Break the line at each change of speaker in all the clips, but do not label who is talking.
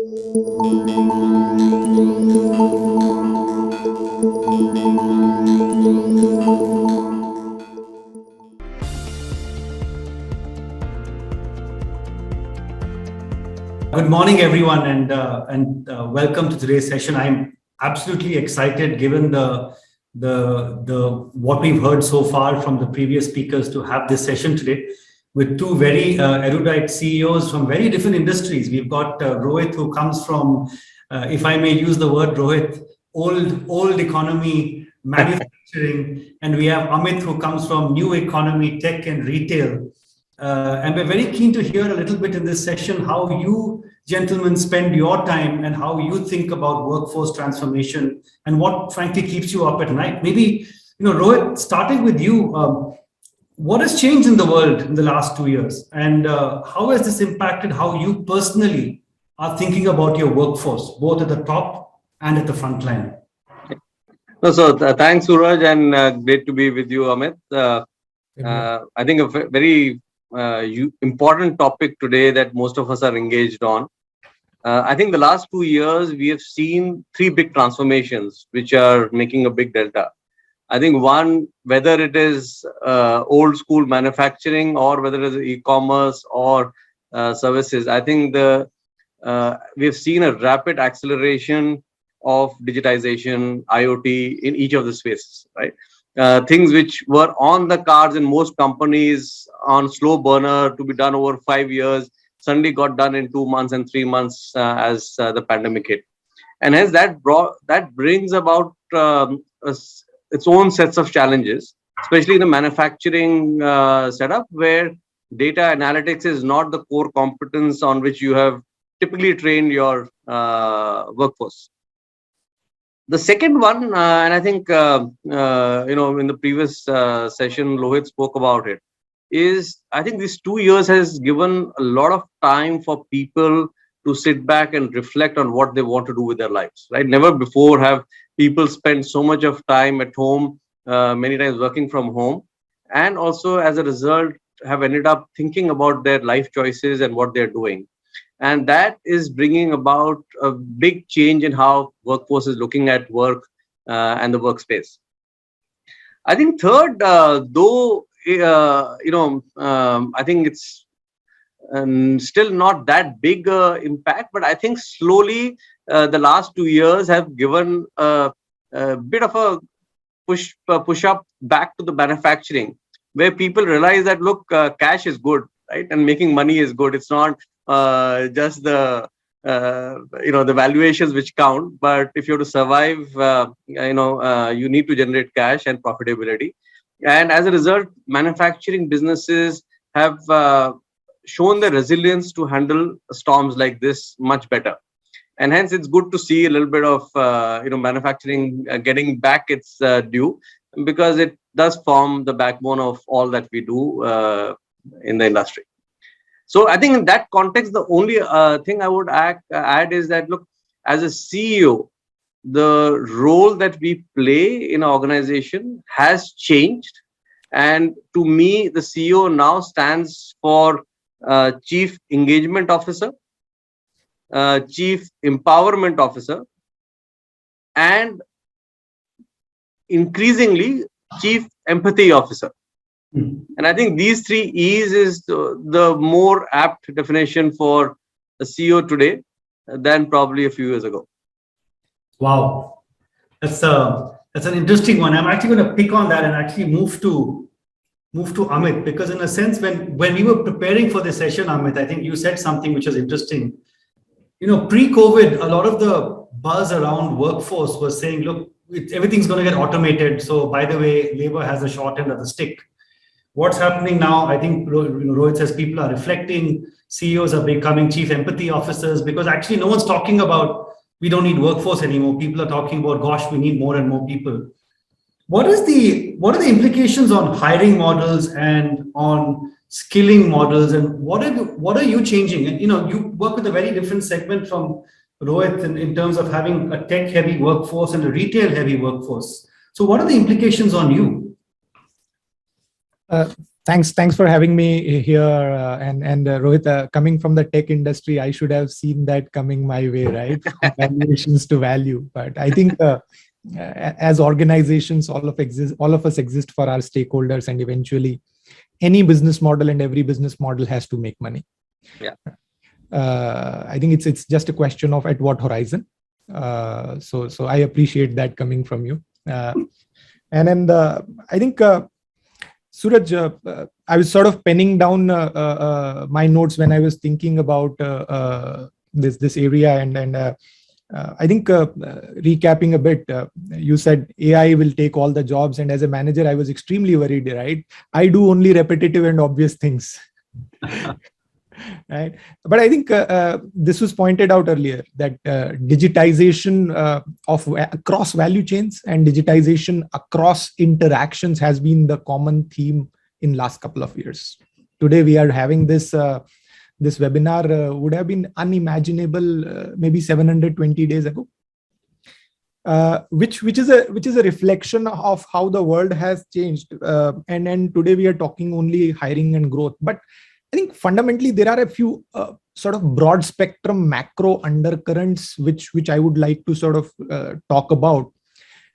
Good morning, everyone, and welcome to today's session. I'm absolutely excited, given the what we've heard so far from the previous speakers, to have this session today with two very erudite CEOs from very different industries. We've got Rohit, who comes from, if I may use the word, Rohit, old economy manufacturing, and we have Amit, who comes from new economy, tech and retail. And we're very keen to hear a little bit in this session how you gentlemen spend your time and how you think about workforce transformation and what frankly keeps you up at night. Maybe, Rohit, starting with you, what has changed in the world in the last 2 years, and how has this impacted how you personally are thinking about your workforce, both at the top and at the front line?
Thanks, Suraj, and great to be with you, Amit. I think a very important topic today that most of us are engaged on. I think the last 2 years, we have seen three big transformations which are making a big delta. I think one, whether it is old school manufacturing or whether it is e-commerce or services, I think we have seen a rapid acceleration of digitization, IoT in each of the spaces, right? Things which were on the cards in most companies on slow burner to be done over 5 years suddenly got done in 2 months and 3 months as the pandemic hit. And hence that brings about its own sets of challenges, especially in the manufacturing setup, where data analytics is not the core competence on which you have typically trained your workforce. The second one, and I think, in the previous session, Rohit spoke about it, is I think these 2 years has given a lot of time for people to sit back and reflect on what they want to do with their lives, right? Never before have people spent so much of time at home, many times working from home, and also as a result have ended up thinking about their life choices and what they're doing. And that is bringing about a big change in how workforce is looking at work and the workspace. I think third, though, I think it's still not that big impact, but I think slowly the last 2 years have given a bit of a push up back to the manufacturing, where people realize that, look, cash is good, right? And making money is good. It's not just the valuations which count, but if you have to survive, you need to generate cash and profitability. And as a result, manufacturing businesses have shown the resilience to handle storms like this much better. And hence it's good to see a little bit of manufacturing getting back its due, because it does form the backbone of all that we do in the industry. So I think in that context, the only thing I would add is that, look, as a CEO, the role that we play in an organization has changed. And to me, the CEO now stands for Chief Engagement Officer, Chief Empowerment Officer, and increasingly Chief Empathy Officer. And I think these three E's is the more apt definition for a CEO today than probably a few years ago.
Wow, that's an interesting one. I'm actually going to pick on that and actually move to Amit, because in a sense, when we were preparing for this session, Amit, I think you said something which was interesting. Pre-COVID, a lot of the buzz around workforce was saying, look, everything's going to get automated. So by the way, labor has a short end of the stick. What's happening now, I think Rohit says people are reflecting, CEOs are becoming chief empathy officers, because actually no one's talking about we don't need workforce anymore. People are talking about, gosh, we need more and more people. What are the implications on hiring models and on skilling models, and what are you changing? And you work with a very different segment from Rohit in terms of having a tech heavy workforce and a retail heavy workforce. So what are the implications on you?
Thanks for having me here. And Rohit, coming from the tech industry, I should have seen that coming my way, right? From valuations to value. But I think as organizations, all of us exist for our stakeholders, and eventually, any business model and every business model has to make money.
Yeah.
I think it's just a question of at what horizon. So I appreciate that coming from you. And then I think. Suraj, I was sort of penning down my notes when I was thinking about this area, and I think recapping a bit, you said AI will take all the jobs, and as a manager, I was extremely worried. Right, I do only repetitive and obvious things. Right, but I think this was pointed out earlier that digitization of across value chains and digitization across interactions has been the common theme in last couple of years. Today we are having this this webinar would have been unimaginable maybe 720 days ago, which is a reflection of how the world has changed. And today we are talking only hiring and growth, but I think fundamentally there are a few sort of broad spectrum macro undercurrents which I would like to sort of talk about.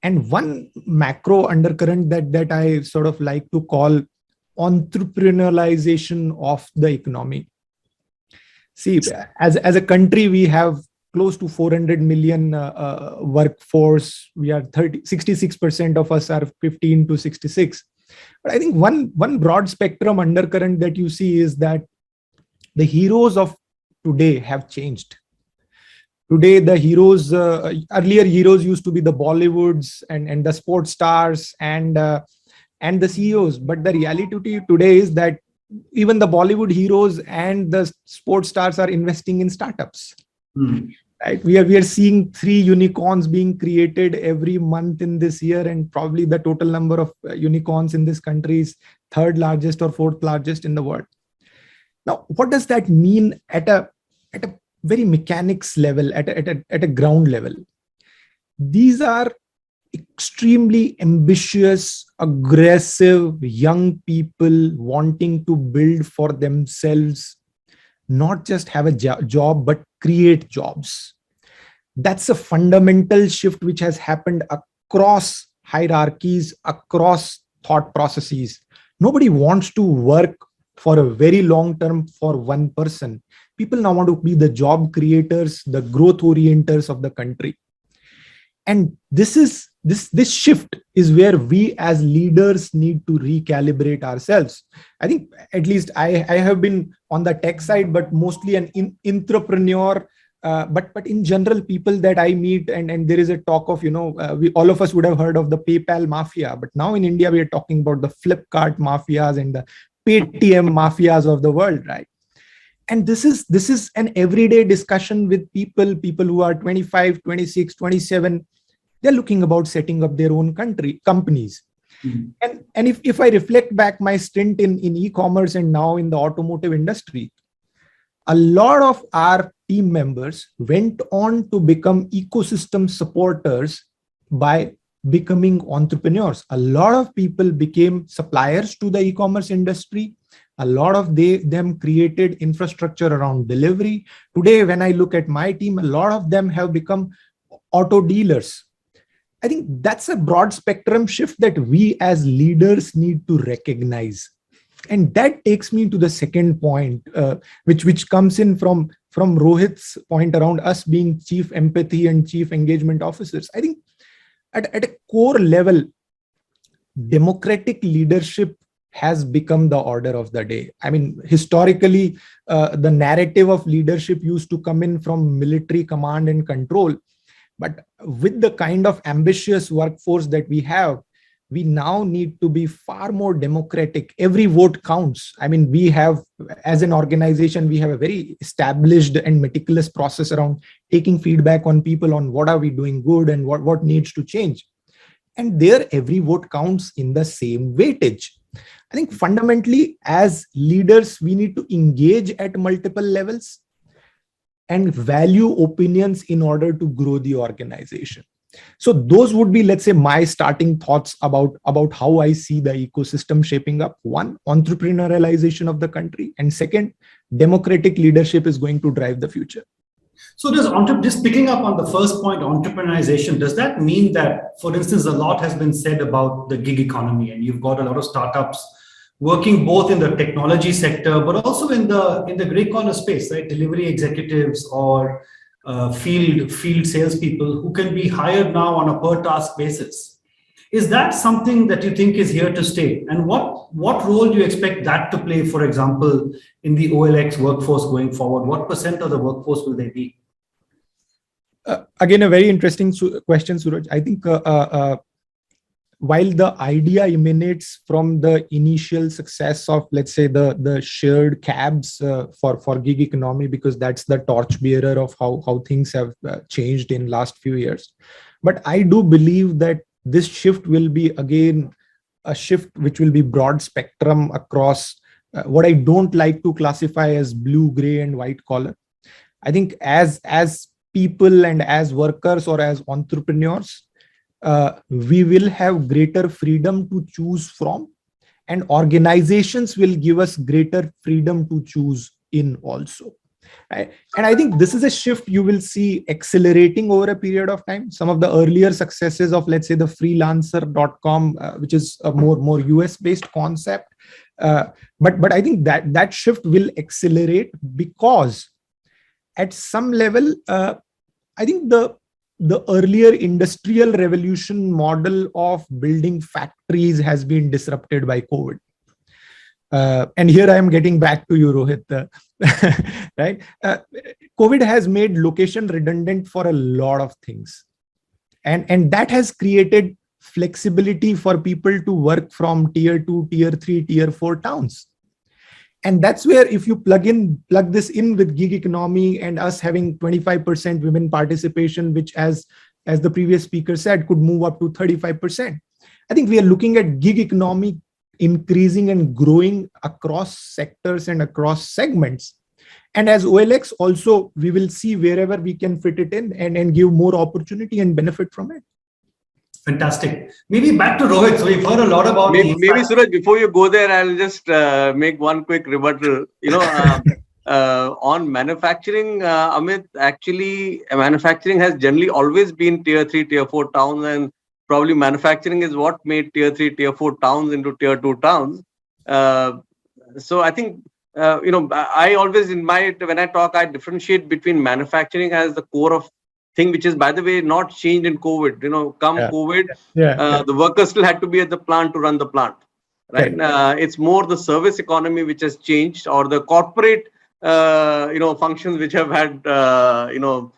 And one macro undercurrent that I sort of like to call entrepreneurialization of the economy. See, as a country, we have close to 400 million workforce. We are 66% of us are 15 to 66. But I think one broad spectrum undercurrent that you see is that the heroes of today have changed. Today, the heroes, earlier heroes used to be the Bollywoods and the sports stars and the CEOs. But the reality today is that even the Bollywood heroes and the sports stars are investing in startups. Right, we are seeing 3 unicorns being created every month in this year, and probably the total number of unicorns in this country is 3rd largest or 4th largest in the world. Now, what does that mean at a very mechanics level, at a ground level? These are extremely ambitious, aggressive young people wanting to build for themselves, not just have a job, but create jobs. That's a fundamental shift which has happened across hierarchies, across thought processes. Nobody wants to work for a very long term for one person. People now want to be the job creators, the growth orienters of the country. And this shift is where we as leaders need to recalibrate ourselves. I think at least I have been on the tech side, but mostly an entrepreneur. But in general, people that I meet, and there is a talk of, we all of us would have heard of the PayPal mafia, but now in India, we are talking about the Flipkart mafias and the Paytm mafias of the world, right? And this is an everyday discussion with people who are 25, 26, 27. They're looking about setting up their own companies. Mm-hmm. And if I reflect back my stint in e-commerce and now in the automotive industry, a lot of our team members went on to become ecosystem supporters by becoming entrepreneurs. A lot of people became suppliers to the e-commerce industry. A lot of them created infrastructure around delivery. Today, when I look at my team, a lot of them have become auto dealers. I think that's a broad spectrum shift that we as leaders need to recognize. And that takes me to the second point, which comes in from Rohit's point around us being chief empathy and chief engagement officers. I think at a core level, democratic leadership has become the order of the day. I mean, historically, the narrative of leadership used to come in from military command and control. But with the kind of ambitious workforce that we have, we now need to be far more democratic. Every vote counts. I mean, we have, as an organization, we have a very established and meticulous process around taking feedback on people on what are we doing good and what needs to change. And there, every vote counts in the same weightage. I think fundamentally, as leaders, we need to engage at multiple levels and value opinions in order to grow the organization. So those would be, let's say, my starting thoughts about how I see the ecosystem shaping up. One, entrepreneurialization of the country, and second, democratic leadership is going to drive the future.
So just picking up on the first point, entrepreneurialization, does that mean that, for instance, a lot has been said about the gig economy, and you've got a lot of startups working both in the technology sector, but also in the gray collar space, right? Delivery executives or field salespeople who can be hired now on a per task basis. Is that something that you think is here to stay? And what role do you expect that to play, for example, in the OLX workforce going forward? What percent of the workforce will they be?
Again, a very interesting question, Suraj. I think while the idea emanates from the initial success of, let's say, the shared cabs for gig economy, because that's the torchbearer of how things have changed in last few years. But I do believe that this shift will be, again, a shift which will be broad spectrum across what I don't like to classify as blue, gray, and white collar. I think as people and as workers or as entrepreneurs, we will have greater freedom to choose from, and organizations will give us greater freedom to choose in also. Right? And I think this is a shift you will see accelerating over a period of time. Some of the earlier successes of, let's say, the freelancer.com, which is a more US based concept. But I think that shift will accelerate because at some level, I think the earlier industrial revolution model of building factories has been disrupted by COVID. And here I am getting back to you, Rohit. Right? COVID has made location redundant for a lot of things. And that has created flexibility for people to work from tier 2, tier 3, tier 4 towns. And that's where, if you plug this in with gig economy and us having 25% women participation, which as the previous speaker said, could move up to 35%. I think we are looking at gig economy increasing and growing across sectors and across segments. And as OLX also, we will see wherever we can fit it in and give more opportunity and benefit from it.
Fantastic. Maybe back to Rohit. So we've heard a lot about
maybe Suraj, before you go there, I'll just make one quick rebuttal. On manufacturing, Amit, actually, manufacturing has generally always been tier 3, tier 4 towns, and probably manufacturing is what made tier 3, tier 4 towns into tier 2 towns. So I think, I always, when I talk, I differentiate between manufacturing as the core of thing, which is, by the way, not changed in COVID. COVID, the workers still had to be at the plant to run the plant, right? It's more the service economy which has changed, or the corporate, functions which have had, a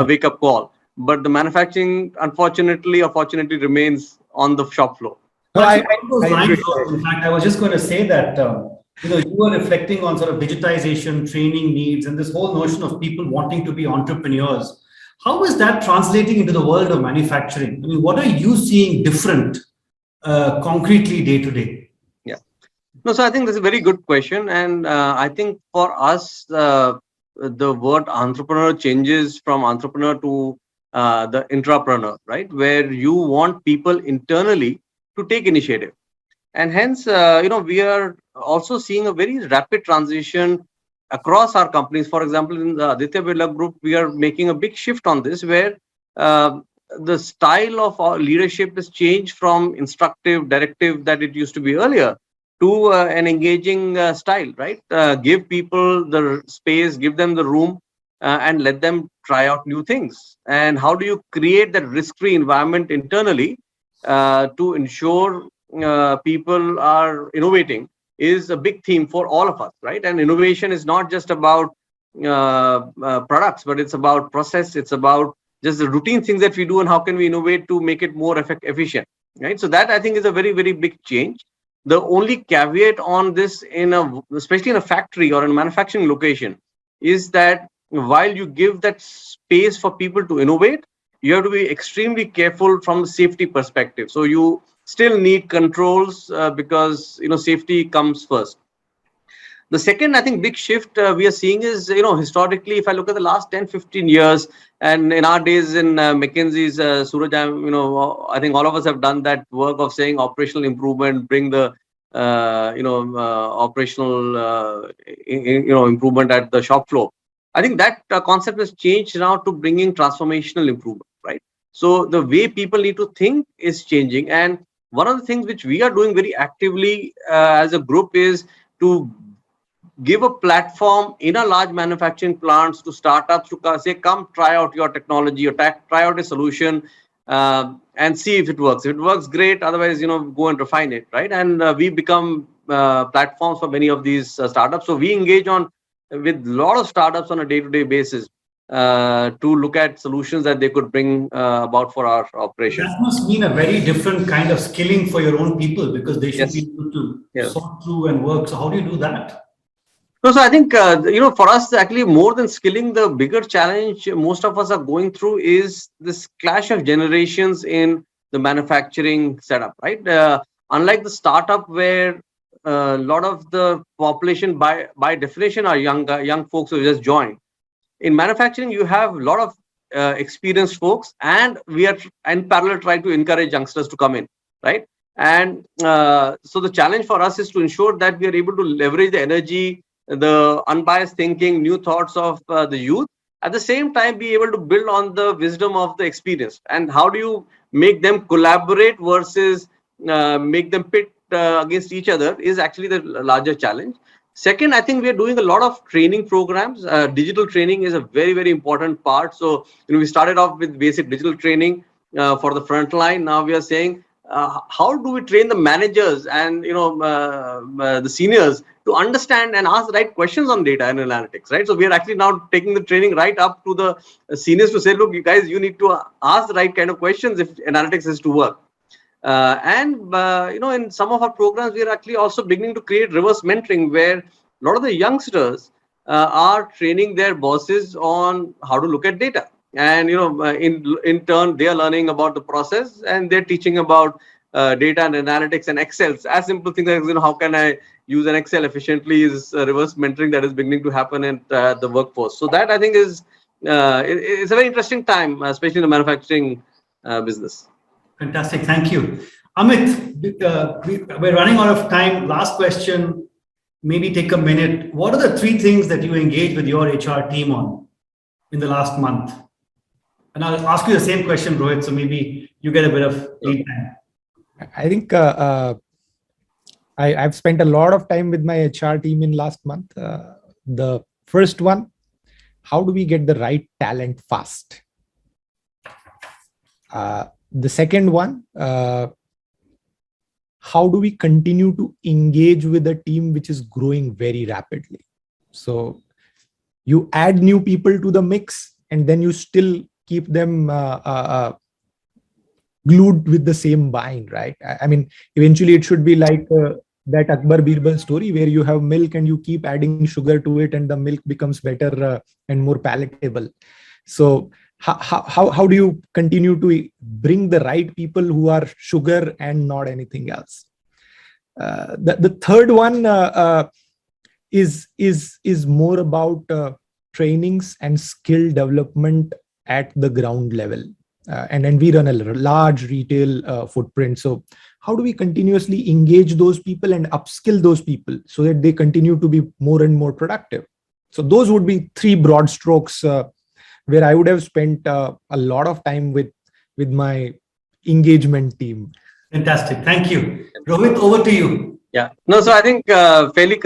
wake-up call. But the manufacturing, unfortunately or fortunately, remains on the shop floor.
In fact, I was just going to say that, you were reflecting on sort of digitization, training needs, and this whole notion of people wanting to be entrepreneurs. How is that translating into the world of manufacturing? I mean, what are you seeing different concretely day to day?
Yeah. No, so I think that's a very good question. And I think for us, the word entrepreneur changes from entrepreneur to the intrapreneur, right? Where you want people internally to take initiative. And hence, we are also seeing a very rapid transition across our companies. For example, in the Aditya Birla Group, we are making a big shift on this, where the style of our leadership has changed from instructive, directive that it used to be earlier to an engaging style, right? Give people the space, give them the room, and let them try out new things. And how do you create that risk-free environment internally to ensure people are innovating is a big theme for all of us, right? And innovation is not just about products, but it's about process. It's about just the routine things that we do, and how can we innovate to make it more efficient, right? So that, I think, is a very, very big change. The only caveat on this, especially in a factory or in a manufacturing location, is that while you give that space for people to innovate, you have to be extremely careful from the safety perspective. So you still need controls because safety comes first. The second, I think, big shift we are seeing is, historically, if I look at the last 10, 15 years, and in our days in McKinsey's, Suraj, I think all of us have done that work of saying operational improvement, bring the, operational, improvement at the shop floor. I think that concept has changed now to bringing transformational improvement, right? So the way people need to think is changing. And one of the things which we are doing very actively as a group is to give a platform in a large manufacturing plants to startups to say, come try out your technology or try out a solution and see if it works. If it works, great. Otherwise, go and refine it, right? And we become platforms for many of these startups. So we engage with a lot of startups on a day-to-day basis to look at solutions that they could bring about for our operation.
That must mean a very different kind of skilling for your own people, because they should
Yes.
be able to sort through and work. So how do you do that?
So I think, for us, actually, more than skilling, the bigger challenge most of us are going through is this clash of generations in the manufacturing setup, right? Unlike the startup where a lot of the population by definition are young folks who just joined. In manufacturing, you have a lot of experienced folks, and we are in parallel trying to encourage youngsters to come in, right? And so the challenge for us is to ensure that we are able to leverage the energy, the unbiased thinking, new thoughts of the youth, at the same time be able to build on the wisdom of the experience. And how do you make them collaborate versus make them pit against each other is actually the larger challenge. Second, I think we are doing a lot of training programs. Digital training is a very, very important part. So, we started off with basic digital training for the front line. Now we are saying, how do we train the managers and the seniors to understand and ask the right questions on data and analytics, right? So we are actually now taking the training right up to the seniors to say, look, you guys, you need to ask the right kind of questions if analytics is to work. In some of our programs, we are actually also beginning to create reverse mentoring, where a lot of the youngsters are training their bosses on how to look at data. And, in turn, they are learning about the process, and they're teaching about data and analytics and Excel. As simple things as, how can I use an Excel efficiently is reverse mentoring that is beginning to happen in the workforce. So that, I think, is it's a very interesting time, especially in the manufacturing business.
Fantastic. Thank you. Amit, we're running out of time. Last question, maybe take a minute. What are the 3 things that you engage with your HR team on in the last month? And I'll ask you the same question, Rohit, so maybe you get a bit of lead time.
I think I've spent a lot of time with my HR team in last month. The first one, how do we get the right talent fast? The second one, how do we continue to engage with a team which is growing very rapidly? So you add new people to the mix, and then you still keep them glued with the same vine, right? I mean, eventually it should be like that Akbar Birbal story where you have milk and you keep adding sugar to it, and the milk becomes better and more palatable. So how do you continue to bring the right people who are sugar and not anything else? The third one is more about trainings and skill development at the ground level. And then we run a large retail footprint. So how do we continuously engage those people and upskill those people so that they continue to be more and more productive? So those would be 3 broad strokes where I would have spent a lot of time with my engagement team.
Fantastic. Thank you. Rohit, over to you.
Yeah. No, so I think fairly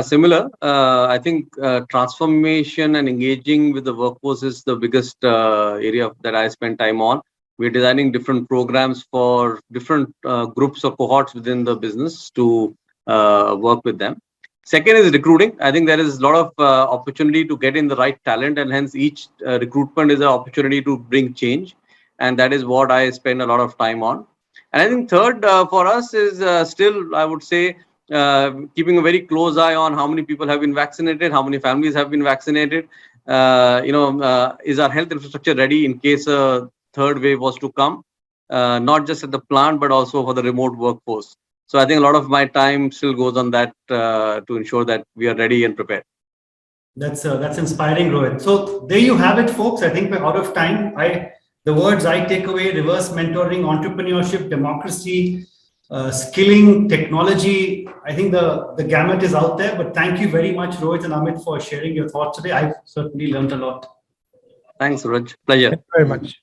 similar. I think transformation and engaging with the workforce is the biggest area that I spend time on. We're designing different programs for different groups or cohorts within the business to work with them. Second is recruiting. I think there is a lot of opportunity to get in the right talent, and hence each recruitment is an opportunity to bring change. And that is what I spend a lot of time on. And I think third for us is still, I would say, keeping a very close eye on how many people have been vaccinated, how many families have been vaccinated. Is our health infrastructure ready in case a third wave was to come, not just at the plant, but also for the remote workforce. So I think a lot of my time still goes on that to ensure that we are ready and prepared.
That's inspiring, Rohit. So there you have it, folks. I think we're out of time. The words I take away: reverse mentoring, entrepreneurship, democracy, skilling, technology. I think the gamut is out there. But thank you very much, Rohit and Amit, for sharing your thoughts today. I've certainly learned a lot.
Thanks, Suraj. Pleasure.
Thank you very much.